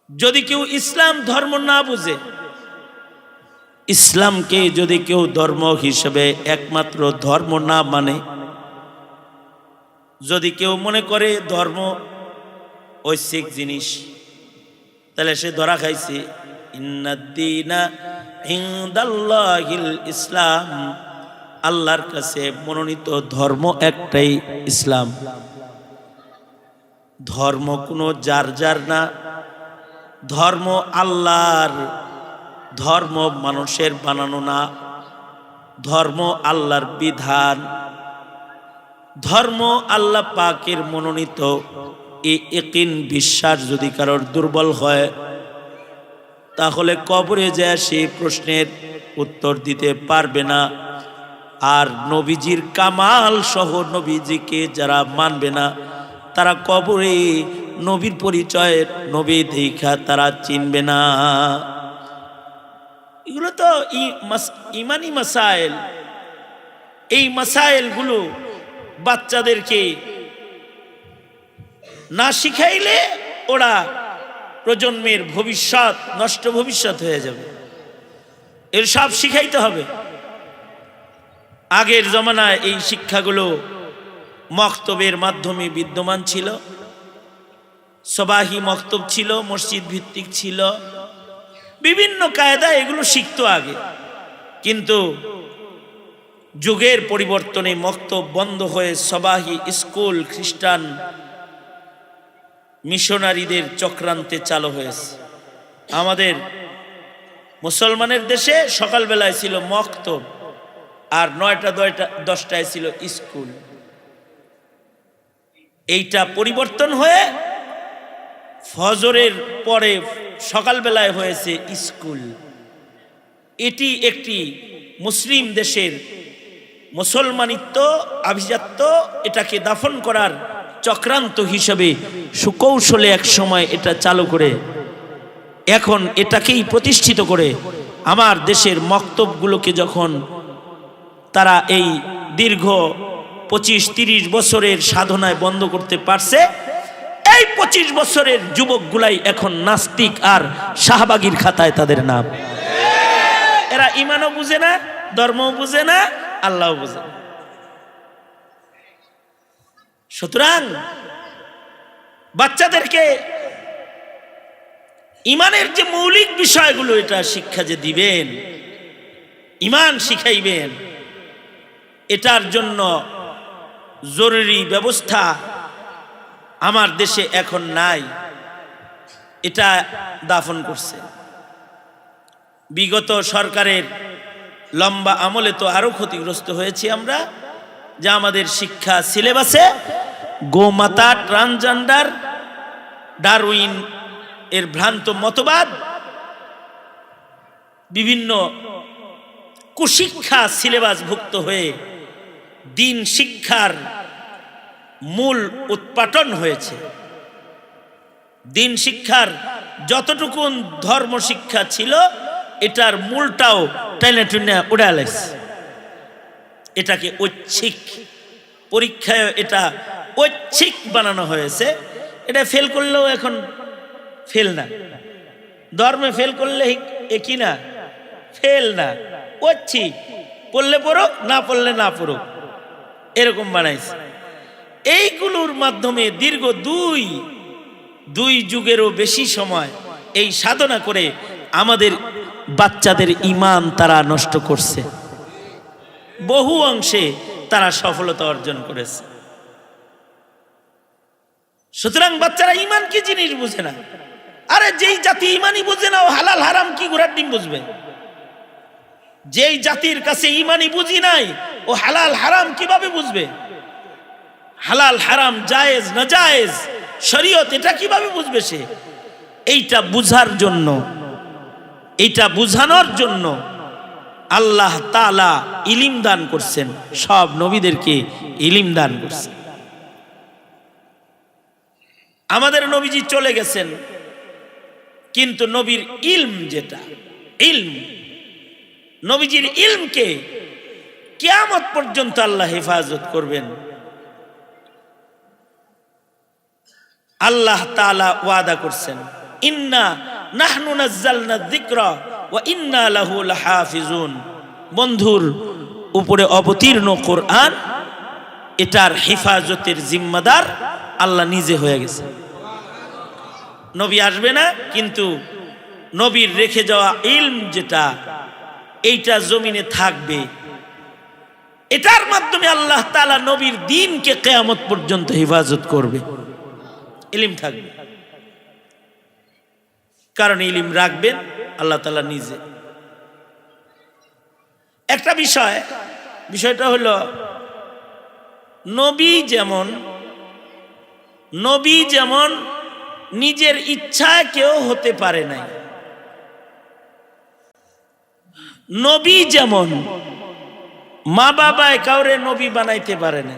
যদি কেউ ইসলাম ধর্ম না বুঝে, ইসলামকে যদি কেউ ধর্ম হিসেবে একমাত্র ধর্ম না মানে, যদি কেউ মনে করে ধর্ম ঐচ্ছিক জিনিস, তাহলে সে ধরা খাইছে। ইন্নাদ দীনা ইনদাল্লাহিল ইসলাম, আল্লাহর কাছে মনোনীত ধর্ম একটাই, ইসলাম। ধর্ম কোনো যার যার না, ধর্ম আল্লাহর, ধর্ম মানুষের বানানো না, ধর্ম আল্লাহর বিধান, ধর্ম আল্লাহ পাকের মনোনীত। এই ইয়াকিন বিশ্বাস যদি কারোর দুর্বল হয়, তাহলে কবরে যায় সেই প্রশ্নের উত্তর দিতে পারবে না। আর নবীজির কামাল সহ নবীজিকে যারা মানবে না, তারা কবরে নবীর পরিচয়, নবী দেখা তারা চিনবে না। এগুলো তো ইমানি মাসাইল। এই মাসাইলগুলো বাচ্চাদেরকে না শিখাইলে ওরা প্রজন্মের ভবিষ্যৎ, নষ্ট ভবিষ্যৎ হয়ে যাবে। এর সব শিখাইতে হবে। আগের জমানায় এই শিক্ষাগুলো মক্তবের মাধ্যমে বিদ্যমান ছিল, সবাহি মক্তব ছিল, মসজিদ ভিত্তিক ছিল, বিভিন্ন কায়দা এগুলো শিখতো আগে। কিন্তু যুগের পরিবর্তনে মক্তব বন্ধ হয়ে সবাহি স্কুল খ্রিস্টান মিশনারিদের চক্রান্তে চালু হয়েছে। আমাদের মুসলমানের দেশে সকালবেলায় ছিল মক্তব, আর 9টা 10টায় ছিল স্কুল। এইটা পরিবর্তন হয়ে ফজরের পরে সকালবেলায় হয়েছে স্কুল। এটি একটি মুসলিম দেশের মুসলমানিত্ব, আভিজাত্য, এটাকে দাফন করার চক্রান্ত হিসেবে সুকৌশলে এক সময় এটা চালু করে এখন এটাকেই প্রতিষ্ঠিত করে আমার দেশের মক্তবগুলোকে যখন তারা এই দীর্ঘ 25-30 বছরের সাধনায় বন্ধ করতে পারছে, এই 25 বছরের যুবকগুলাই এখন নাস্তিক আর শাহবাগীর খাতায় তাদের নাম। এরা ইমানও বুঝে না, ধর্মও বুঝে না, আল্লাহও বুঝে না। সুতরাং বাচ্চাদেরকে ইমানের যে মৌলিক বিষয়গুলো, এটা শিক্ষা যে দিবেন, ইমান শিখাইবেন, এটার জন্য জরুরি ব্যবস্থা আমার দেশে এখন নাই। এটা দাফন করছে বিগত সরকারের লম্বা আমলে। তো আরো ক্ষতিগ্রস্ত হয়েছি আমরা, যা আমাদের শিক্ষা সিলেবাসে গোমাতা, ট্রান্সজেন্ডার, ডারউইন এর ভ্রান্ত মতবাদ, বিভিন্ন কুশিক্ষা সিলেবাস ভুক্ত হয়ে দিন শিক্ষার মূল উৎপাটন হয়েছে। দিন শিক্ষার যতটুকু ধর্ম শিক্ষা ছিল, এটার মূলটাও টেনে টুনে উড়ে গেছে। এটাকে ঐচ্ছিক পরীক্ষায় এটা ঐচ্ছিক বানানো হয়েছে। এটা ফেল করলেও এখন ফেল না, ধর্মে ফেল করলে একই না, ফেল না, ঐচ্ছিক, পড়লে পড়ুক, না পড়লে না পড়ুক, এরকম বানাইছে। এইগুলোর মাধ্যমে দীর্ঘ দুই যুগেরও বেশি সময় এই সাধনা করে আমাদের বাচ্চাদের ঈমান তারা নষ্ট করছে। বহু অংশে তারা সফলতা অর্জন করেছে। সুতরাং বাচ্চারা ঈমান কি জিনিস বুঝে না। আরে যেই জাতি ঈমানই বুঝে না, ও হালাল হারাম কি ঘোড়ার ডিম বুঝবে? যেই জাতির কাছে ঈমানই বুঝি নাই, ও হালাল হারাম কিভাবে বুঝবে? হালাল হারাম, জায়েজ না জায়েজ, শরীয়ত, এটা কিভাবে বুঝবে সে? এইটা বুঝার জন্য, এইটা বুঝানোর জন্য আল্লাহ তাআলা ইলম দান করছেন, সব নবীদেরকে ইলম দান করছেন। আমাদের নবীজি চলে গেছেন, কিন্তু নবীর ইলম, যেটা ইলম, নবীজির ইলমকে কিয়ামত পর্যন্ত আল্লাহ হেফাজত করবেন। আল্লাহ তাআলা ওয়াদা করছেন, ইন্না নাহনু নাযালনা যিকরা ওয়া ইন্না লাহু লাহাফিজুন। বন্ধুর উপরে অবতীর্ণ কোরআন, এটার হেফাজতের জিম্মাদার আল্লাহ নিজে হয়ে গেছে। নবী আসবে না, কিন্তু নবীর রেখে যাওয়া ইলম যেটা, এইটা জমিনে থাকবে। এটার মাধ্যমে আল্লাহ তাআলা নবীর দ্বীনকে কিয়ামত পর্যন্ত হেফাজত করবে। ইলম থাকবে, কারণ ইলম রাখবেন আল্লাহ তাআলা নিজে। একটা বিষয়টা হলো নবী যেমন নিজের ইচ্ছায় কেউ হতে পারে নাই, নবী যেমন মা বাবায় কাউরে নবী বানাইতে পারে না।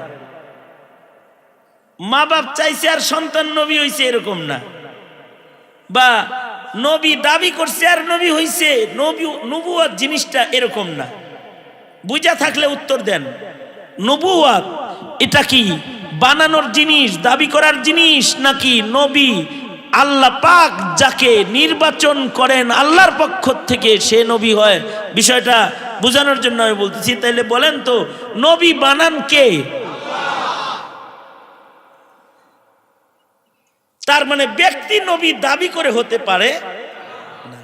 মা বাপ চাইছে আর সন্তান নবী হইছে এরকম না, বা নবী দাবি করছে আর নবী হইছে, নবুয়ত জিনিসটা এরকম না। বুঝা থাকলে উত্তর দেন। নবুয়ত এটা কি বানানোর জিনিস, দাবি করার জিনিস, নাকি নবী আল্লাহ পাক যাকে নির্বাচন করেন আল্লাহর পক্ষ থেকে সে নবী হয়? বিষয়টা বোঝানোর জন্য আমি বলতেছি। তাইলে বলেন তো, নবী বানান কে? তার মানে ব্যক্তি নবী দাবি করে হতে পারে না।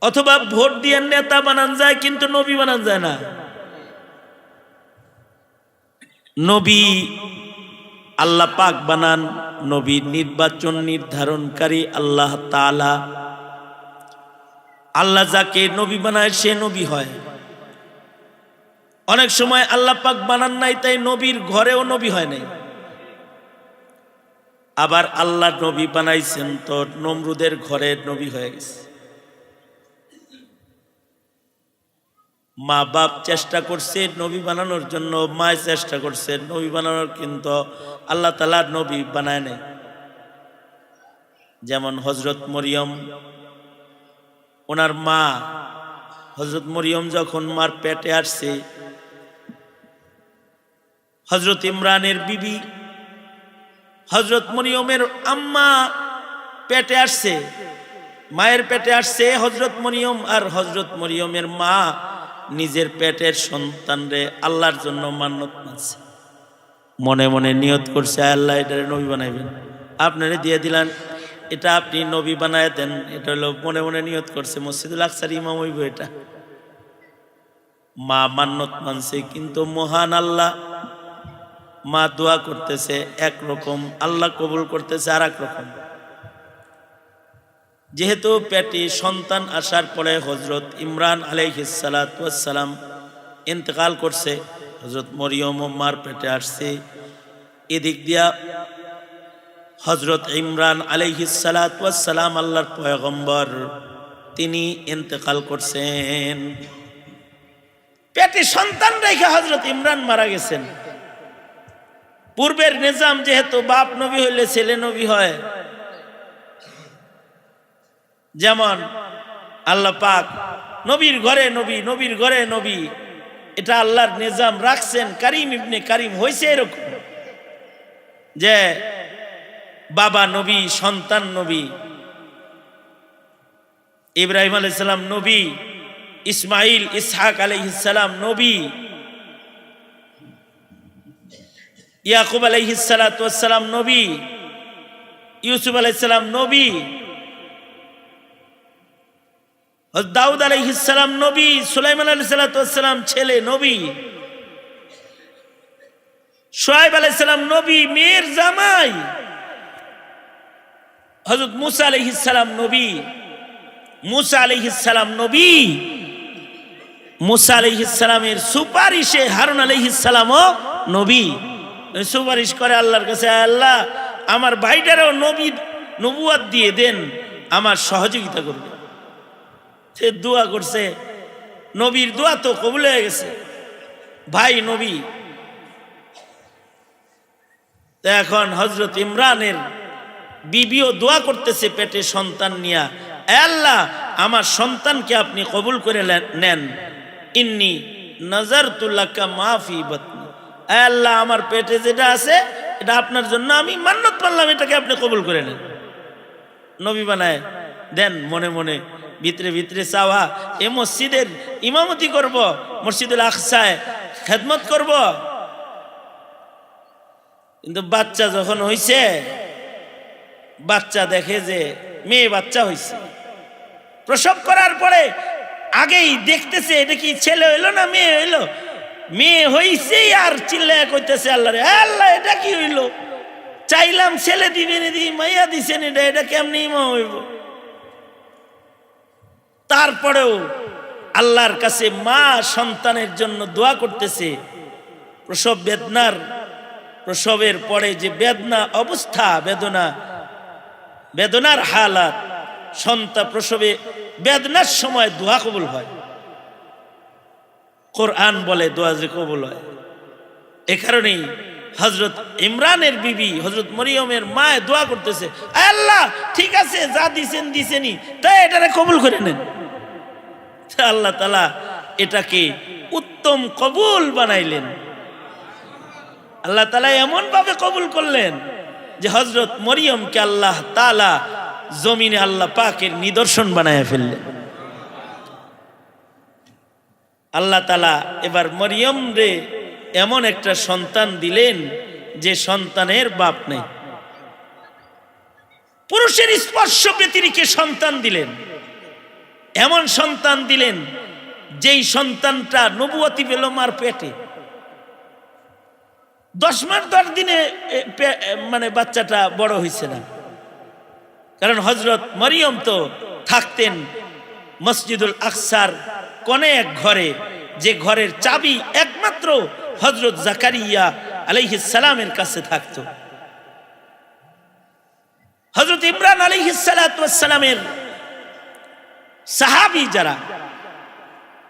অথবা ভোট দিয়ে নেতা বানান যায়, কিন্তু নবী বানান যায় না। নবী আল্লাহ পাক বানান, নবী নির্বাচন নির্ধারণকারী আল্লাহ তাআলা। আল্লাহ যাকে নবী বানায় সে নবী হয়। অনেক সময় আল্লাহ পাক বানান নাই, তাই নবীর ঘরেও নবী হয় নাই। আবার আল্লাহ নবী বানাইছেন তো নমরুদের ঘরে নবী হয়ে গেছে। মা বাপ চেষ্টা করছে নবী বানানোর জন্য, মায় চেষ্টা করছে নবী বানানোর, কিন্তু আল্লাহ তাআলা নবী বানায় নাই। যেমন হযরত মরিয়ম, ওনার মা হযরত মরিয়ম যখন মার পেটে আসছে, হযরত ইমরানের বিবি হযরত মরিয়মের আম্মা পেটে আসছে, মায়ের পেটে আসছে হযরত মরিয়ম, আর হযরত মরিয়মের মা নিজের পেটের সন্তানরে আল্লাহর জন্য মান্নত মানছে, মনে মনে নিয়ত করছে আল্লাহ এটারে নবী বানাইবেন, আপনারে দিয়ে দিলাম, এটা আপনি নবী বানায় দেন। এটা হলো মনে মনে নিয়ত করছে, মসজিদুল আকসার ইমাম হইব এটা। মা মান্নত মানছে, কিন্তু মহান আল্লাহ, মা দোয়া করতেছে একরকম, আল্লাহ কবুল করতেছে আর এক রকম। যেহেতু পেটে সন্তান আসার পরে হযরত ইমরান আলাইহিস সালাতু ওয়াস সালাম ইন্তেকাল করছে, হযরত মরিয়ম মার পেটে আসছে, এদিক দিয়া হযরত ইমরান আলাইহিস সালাতু ওয়াস সালাম আল্লাহর পয়গম্বর, তিনি ইন্তেকাল করছেন। পেটে সন্তান রেখে হযরত ইমরান মারা গেছেন। পূর্বের নিজাম যেহেতু বাপ নবী হইলে ছেলে নবী হয়, যেমন আল্লাহ পাক নবীর ঘরে নবী, নবীর ঘরে নবী, এটা আল্লাহর নিজাম রাখছেন। কারিম ইবনে কারিম হয়েছে এরকম যে বাবা নবী, সন্তান নবী। ইব্রাহিম আলাইহিস সালাম নবী, ইসমাইল ইসহাক আলাইহিস সালাম নবী, ইয়াকুব আলাইহিস সালাতু ওয়াস সালাম নবী, ইউসুফ আলাইহিস সালাম নবী, দাউদ আলাইহিস সালাম নবী, সুলাইমান আলাইহিস সালাতু ওয়াস সালাম ছেলে নবী, শুআয়ব আলাইহিস সালাম নবী, মেয়ের জামাই হযরত মুসা আলাইহিস সালাম নবী, মুসা আলাইহিস সালাম নবী, মুসা আলাইহিস সালামের সুপারিশে হারুন আলাইহিস সালামও নবী। সুপারিশ করে আল্লাহর কাছে, আল্লাহ আমার ভাইটারও নবী নবুয়ত দিয়ে দেন, আমার সহযোগিতা করবে। সে দোয়া করছে, নবীর দোয়া তো কবুল হয়ে গেছে, ভাই নবী। তো এখন হযরত ইমরানের বিবিও দোয়া করতেছে পেটে সন্তান নিয়া, আল্লাহ আমার সন্তানকে আপনি কবুল করে নেন, ইন্নী নাযারতু লাকা মা ফি বাতনি, আল্লাহ আমার পেটে যেটা আছে এটা আপনার জন্য আমি মান্নত করলাম, এটাকে আপনি কবুল করে নেন, নবী বানায় দেন। মনে মনে ভিতরে ভিতরে চাওয়া, এ মসজিদের ইমামতি করব, মসজিদুল আকসায় খেদমত করব। কিন্তু বাচ্চা যখন হইছে, বাচ্চা দেখে যে মেয়ে বাচ্চা হইছে, প্রসব করার পরে আগেই দেখতেছে এটা কি ছেলে হইলো না মেয়ে হইলো, মেয়ে হইছে আর চিল্লায় কইতেছে আল্লাহ রে আল্লাহ এটা কি হইলো, চাইলাম ছেলে দিবেন মাইয়া দিছেন, এটা কেমনি মা হইব। তারপরেও আল্লাহর কাছে মা সন্তানের জন্য দোয়া করতেছে। প্রসব বেদনার, প্রসবের পরে যে বেদনা অবস্থা, বেদনার হালাত, সন্তান প্রসবে বেদনার সময় দোয়া কবুল হয়। কোরআন বলে দোয়া যে কবুল হয়। এ কারণেই হযরত ইমরানের বিবি হযরত মরিয়মের মা দোয়া করতেছে, আল্লাহ ঠিক আছে যা দিছেন দিছেনই, তাই এটারে কবুল করে নেন। আল্লাহ তাআলা এটাকে উত্তম কবুল বানাইলেন। আল্লাহ তাআলা এমন ভাবে কবুল করলেন যে হযরত মরিয়মকে আল্লাহ তাআলা জমিনে আল্লাহ পাকের নিদর্শন বানায় ফেললেন। আল্লাহ তাআলা এবার মরিয়ম রে এমন একটা সন্তান দিলেন যে সন্তানের বাপ নেই। পুরুষের স্পর্শ ব্যতিরেকে সন্তান দিলেন, এমন সন্তান দিলেন যেই সন্তানটা নবুয়তি পেল মার পেটে। 10 মাস 10 দিনে মানে বাচ্চাটা বড় হয়েছে না, কারণ হযরত মরিয়ম তো থাকতেন মসজিদুল আকসার কোনে এক ঘরে, যে ঘরের চাবি একমাত্র হযরত জাকারিয়া আলাইহিস সালামের কাছে থাকতো। হযরত ইমরান আলাইহিস সালাতু ওয়াস সালামের সাহাবী যারা,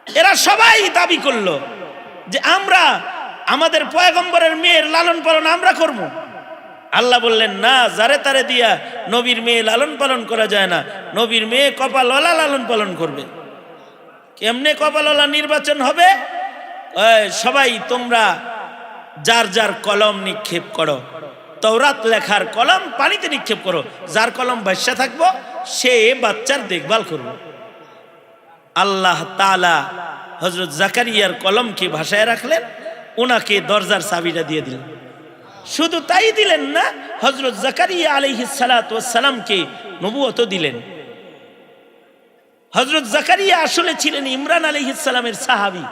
এরা সবাই দাবি করলো যে আমরা আমাদের পয়গম্বরের মেয়ের লালন পালন আমরা করব। আল্লাহ বললেন না, যারে তারে দিয়া নবীর মেয়ে লালন পালন করা যায় না, নবীর মেয়ে কপালওয়ালা লালন পালন করবে। কেমনে কপালওয়ালা নির্বাচন হবে? সবাই তোমরা যার যার কলম নিক্ষেপ করো, তওরাত লেখার কলম পানিতে নিক্ষেপ করো, যার কলম ভাসা থাকবো সে বাচ্চার দেখভাল করবে। আল্লাহ তাআলা হযরত জাকারিয়ার কলমকে ভাসায় রাখলেন, ওনাকে দরজার চাবিটা দিয়ে দিলেন। শুধু তাই দিলেন না, হযরত জাকারিয়া আলাইহিস সালাতু ওয়াস সালামকে নবুয়ত দিলেন। হযরত জাকারিয়া আসলে ছিলেন ইমরান আলাইহিস সালামের সাহাবী।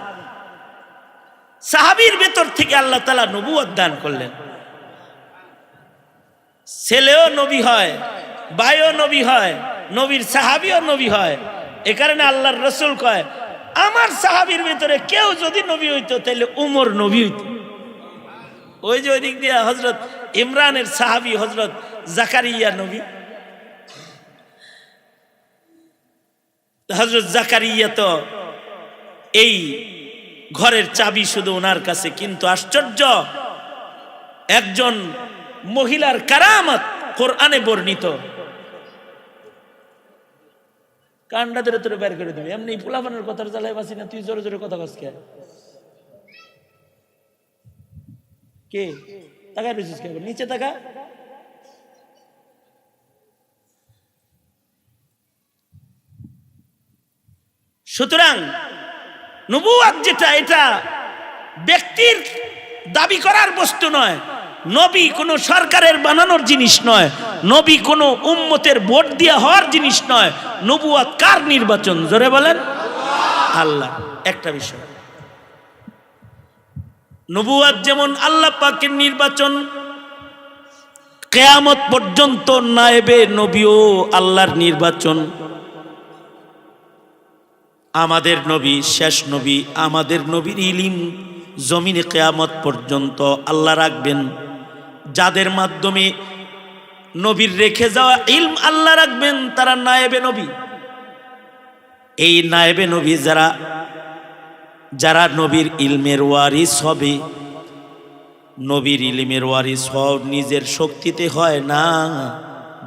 সাহাবীর ভেতর থেকে আল্লাহ তাআলা নবুয়ত দান করলেন। ছেলেও নবী হয়, ভাইও নবী হয়, নবীর সাহাবীও নবী হয়। এ কারণে আল্লাহর রাসূল কয়, আমার সাহাবীর ভিতরে কেউ যদি নবী হইতো তাহলে উমর নবী হইতো। ওই যে ওই দিক দিয়ে হযরত ইমরানের সাহাবী হযরত জাকারিয়া নবী। হযরত জাকারিয়া তো এই ঘরের চাবি শুধু ওনার কাছে, কিন্তু আশ্চর্য একজন মহিলার কারামত কোরআনে বর্ণিত। কান্ডা ধরে তোরে বের করে দিবি, এমনি পোলাপানের কথার জ্বালায় বাসি না, তুই জোরে জোরে কথা কস কে? তাকায় রয়েছিস কে? নিচে তাকা। সুতরাং নবুয়ত যেটা, এটা ব্যক্তির দাবি করার বস্তু নয়, নবী কোনো সরকারের বানানোর জিনিস নয়, নবী কোনো উম্মতের ভোট দিয়ে হওয়ার জিনিস নয়। নবুয়ত কার নির্বাচন? জোরে বলেন আল্লাহ। একটা বিষয়, নবুয়ত যেমন আল্লাহ পাকের নির্বাচন, কিয়ামত পর্যন্ত নায়েবে নবীও আল্লাহর নির্বাচন। আমাদের নবী শেষ নবী, আমাদের নবীর ইলম জমিনে কিয়ামত পর্যন্ত আল্লাহ রাখবেন। যাদের মাধ্যমে নবীর রেখে যাওয়া ইলম আল্লাহ রাখবেন তারা নায়েবে নবী। এই নায়েবে নবী যারা নবীর ইলমের ওয়ারিস হবে, নবীর ইলমের ওয়ারিস হওয়া নিজের শক্তিতে হয় না,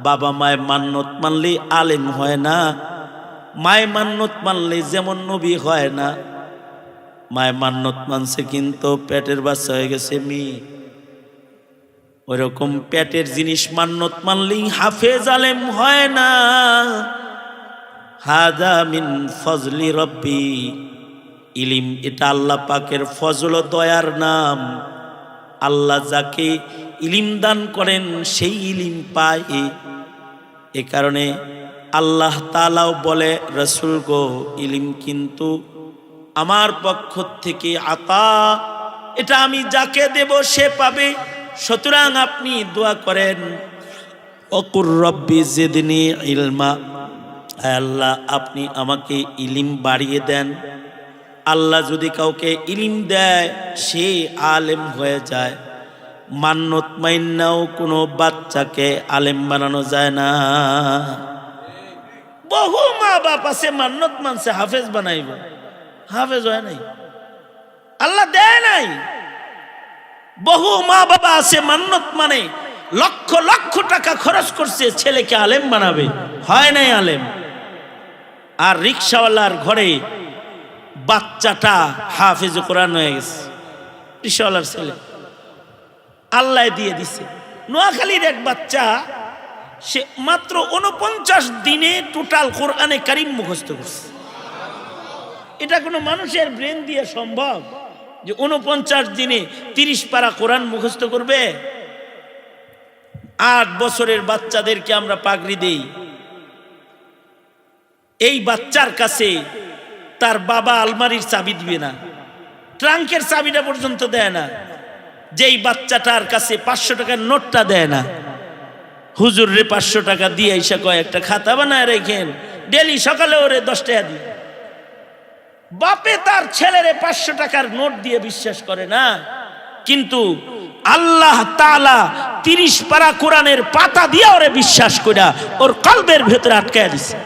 বাবা মায়ের মান্যত মানলে আলেম হয় না, মায়ের মান্যত মানলে যেমন নবী হয় না। মায়ের মান্যত মানছে কিন্তু পেটের বাচ্চা হয়ে গেছে মেয়ে, ওইরকম পেটের জিনিস মান্যত মানলেই হাফেজ আলেম হয় না। হাদা মিন ফজলি রব্বি, ইলিম এটা আল্লাহ পাকের ফজল দয়ার নাম। আল্লাহ যাকে ইলিম দান করেন সেই ইলিম পায়। এ কারণে আল্লাহ তাআলাও বলে, রাসূল গো, ইলম কিন্তু আমার পক্ষ থেকে আতা, এটা আমি যাকে দেব সে পাবে। সুতরাং আপনি দোয়া করেন, ওকুর রব্বি জিদনি ইলমা, আল্লাহ আপনি আমাকে ইলম বাড়িয়ে দেন। আল্লাহ যদি কাউকে ইলম দেয় সে আলেম হয়ে যায়। মান্নত মাইন্নাও কোনো বাচ্চাকে আলেম বানানো যায় না। বহু মা বাপ আছে মান্নত মানছে হাফেজ বানাইব, হাফেজ হয় নাই, আল্লাহ দেয় নাই। বহু মা বাবা আছে মান্নত মানে লক্ষ লক্ষ টাকা খরচ করছে ছেলেকে আলেম বানাবে, হয় নাই আলেম। আর রিকশাওয়ালার ঘরে বাচ্চাটা হাফেজ কোরআন হয়ে গেছে, রিকশাওয়ালার ছেলে আল্লাহ দিয়ে দিছে। নোয়াখালীর এক বাচ্চা, সে মাত্র 49 দিনে টোটাল কোরআনে কারিম মুখস্থ করছে। এটা কোনো মানুষের ব্রেন দিয়ে সম্ভব যে 49 দিনে 30 পারা কোরআন মুখস্থ করবে? 8 বছরের বাচ্চাদেরকে আমরা পাগড়ি দেই। এই বাচ্চার কাছে তার বাবা আলমারির চাবি দিবে না, ট্রাঙ্কের চাবিটা পর্যন্ত দেয় না। যেই বাচ্চাটার কাছে 500 টাকার নোটটা দেয় না, হুজুর রে 500 টাকা দিয়ে এসে কয় একটা খাতা বানায় রেখেন, ডেলি সকালে ওরে 10 টাকা দিই। বাপে তার ছেলেরে 500 টাকার নোট দিয়ে বিশ্বাস করে না, কিন্তু আল্লাহ তাআলা 30 পারা কোরআনের পাতা দিয়ে ওরে বিশ্বাস কইরা ওর কলবের ভেতরে আটকায় দিছে।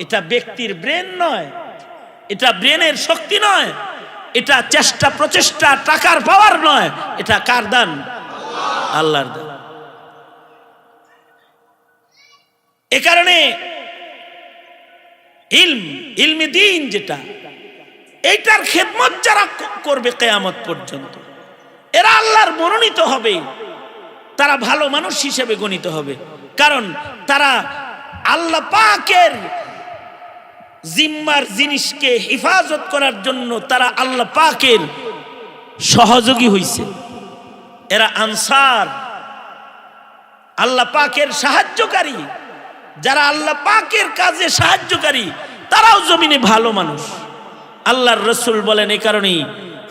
এটা ব্যক্তির ব্রেন নয়, এটা ব্রেনের শক্তি নয়, এটা চেষ্টা প্রচেষ্টা টাকার পাওয়ার নয়, এটা কার দান? আল্লাহর দান। এ কারণে ইলমে দ্বীন যেটা, এইটার খেদমত যারা করবে কিয়ামত পর্যন্ত, এরা আল্লাহর মনোনীত হবে, তারা ভালো মানুষ হিসেবে গণিত হবে। কারণ তারা আল্লাহ পাকের জিম্মার জিনিসকে হেফাজত করার জন্য তারা আল্লাহ পাকের সহযোগী হইছে। এরা আনসার, আল্লাহ পাকের সাহায্যকারী। যারা আল্লাহ পাকের কাজে সাহায্যকারী তারাও জমিনে ভালো মানুষ। আল্লাহর রাসূল বলেন, এই কারণেই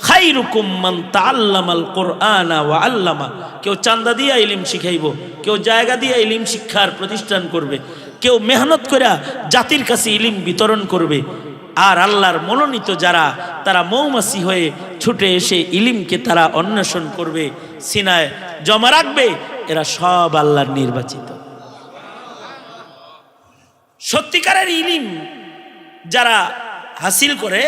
খায়রুকুম মান তাআল্লামাল কুরআনা ওয়া আল্লামা। কেউ চান্দা দিয়া ইলম শিখাইব, কেউ জায়গা দিয়া ইলম শিক্ষার প্রতিষ্ঠান করবে, কেউ মেহনত করে জাতির কাছে ইলম বিতরণ করবে। আর আল্লাহর মনোনীত যারা, তারা মৌমাছি হয়ে ছুটে এসে ইলমকে তারা অন্বেষণ করবে, সিনায় জমা রাখবে। এরা সব আল্লাহর নির্বাচিত। সত্যিকারের ইলম যারা হাসিল করে,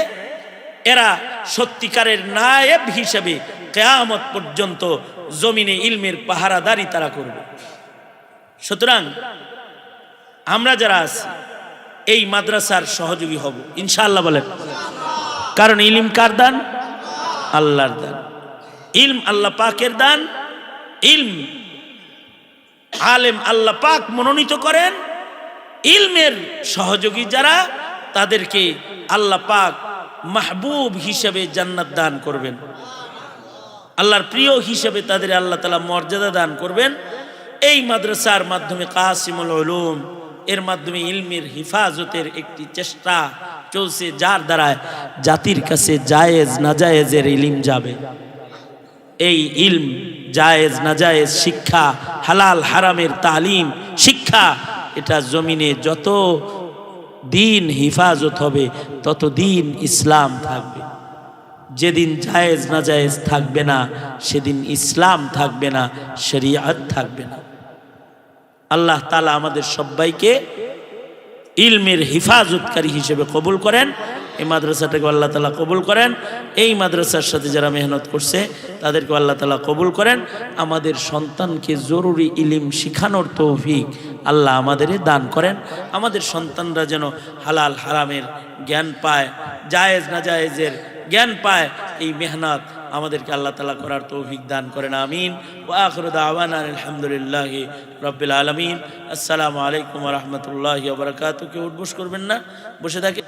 এরা সত্যিকারের নায়েব হিসেবে কিয়ামত পর্যন্ত জমিনে ইলমের পাহারাদারি তারা করবে। সুতরাং আমরা যারা আছি এই মাদ্রাসার সহযোগী হব ইনশাআল্লাহ, বলেন। কারণ ইলম কার দান? আল্লাহর দান। ইলম আল্লাহ পাকের দান। ইলম আলেম আল্লাহ পাক মনোনীত করেন। ইলমের সহযোগী যারা, তাদেরকে আল্লাহ পাক মাহবুব হিসেবে জান্নাত দান করবেন, আল্লাহর প্রিয় হিসেবে তাদের আল্লাহ তাআলা মর্যাদা দান করবেন। এই মাদ্রাসার মাধ্যমে কাসিমুল উলুম, এর মাধ্যমে ইলমের হিফাজতের একটি চেষ্টা চলছে, যার দ্বারা জাতির কাছে জায়েজ নাজায়েজের ইলম যাবে। এই ইলম, জায়েজ নাজায়েজ শিক্ষা, হালাল হারামের তালিম শিক্ষা, এটা জমিনে যত দিন হিফাজত হবে তত দিন ইসলাম থাকবে। যেদিন জায়েজ নাজায়েজ থাকবে না, সেদিন ইসলাম থাকবে না, শরীয়ত থাকবে না। আল্লাহ তাআলা আমাদের সবাইকে ইলমের হিফাজতকারী হিসেবে কবুল করেন। এই মাদ্রাসাটাকে আল্লাহ তাআলা কবুল করেন। এই মাদ্রাসার সাথে যারা মেহনত করছে তাদেরকে আল্লাহ তাআলা কবুল করেন। আমাদের সন্তানকে জরুরি ইলম শিখানোর তৌফিক আল্লাহ আমাদের দান করেন। আমাদের সন্তানরা যেন হালাল হারামের জ্ঞান পায়, জায়েজ নাজায়েজের জ্ঞান পায়, এই মেহনত আমাদেরকে আল্লাহ তাআলা করার তৌফিক দান করেন। আমিন। ওয়া আখিরু দাওয়ানা আলহামদুলিল্লাহি রাব্বিল আলামিন। আসসালামু আলাইকুম ওয়া রাহমাতুল্লাহি ওয়া বারাকাতুহু। কেউ উঠবোস করবেন না, বসে থাকে।